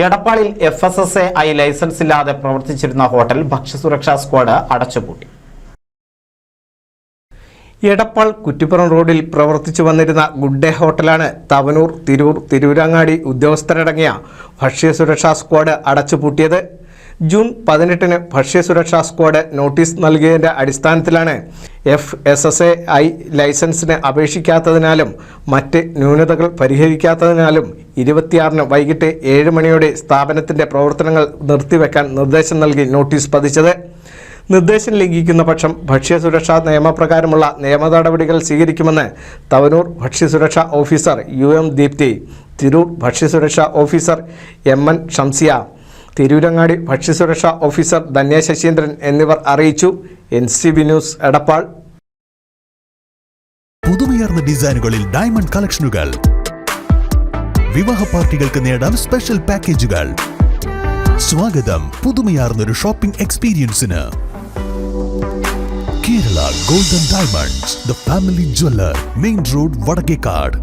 എടപ്പാളിൽ FSSAI licence ഇല്ലാതെ പ്രവർത്തിച്ചിരുന്ന hotel ഭക്ഷ്യസുരക്ഷാ സ്ക്വാഡ് അടച്ചുപൂട്ടി. എടപ്പാൾ കുറ്റിപ്പുറം റോഡിൽ പ്രവർത്തിച്ചു വന്നിരുന്ന ഗുഡ് ഡേ ഹോട്ടലാണ് തവനൂർ, തിരൂർ, തിരൂരങ്ങാടി ഉദ്യോഗസ്ഥരടങ്ങിയ ഭക്ഷ്യസുരക്ഷാ സ്ക്വാഡ് അടച്ചുപൂട്ടിയത്. ജൂൺ 18-ന് ഭക്ഷ്യസുരക്ഷാ സ്ക്വാഡ് നോട്ടീസ് നൽകിയതിൻ്റെ അടിസ്ഥാനത്തിലാണ് FSSAI ലൈസൻസിന് അപേക്ഷിക്കാത്തതിനാലും മറ്റ് ന്യൂനതകൾ പരിഹരിക്കാത്തതിനാലും 26-ന് വൈകിട്ട് 7 മണിയോടെ സ്ഥാപനത്തിൻ്റെ പ്രവർത്തനങ്ങൾ നിർത്തിവെക്കാൻ നിർദ്ദേശം നൽകി നോട്ടീസ് പതിച്ചത്. നിർദ്ദേശം ലംഘിക്കുന്ന പക്ഷം ഭക്ഷ്യസുരക്ഷാ നിയമപ്രകാരമുള്ള നിയമ നടപടികൾ സ്വീകരിക്കുമെന്ന് തവനൂർ ഭക്ഷ്യസുരക്ഷാ ഓഫീസർ UM ദീപ്തി, തിരൂർ ഭക്ഷ്യസുരക്ഷാ ഓഫീസർ MN ഷംസിയ, തിരൂരങ്ങാടി ഭക്ഷ്യസുരക്ഷാ ഓഫീസർ ധന്യ ശശീന്ദ്രൻ എന്നിവർ അറിയിച്ചു. NCB news, Edappal. പുതുമയാർന്ന ഡിസൈനുകളിൽ ഡയമണ്ട് കളക്ഷനുകൾ, വിവാഹ പാർട്ടികൾക്ക് നേടാൻ സ്പെഷ്യൽ പാക്കേജുകൾ. സ്വാഗതം പുതുമയാർന്നൊരു ഷോപ്പിംഗ് എക്സ്പീരിയൻസിന്. Kerala golden diamonds, the family jeweller, main road, Vadakkekad.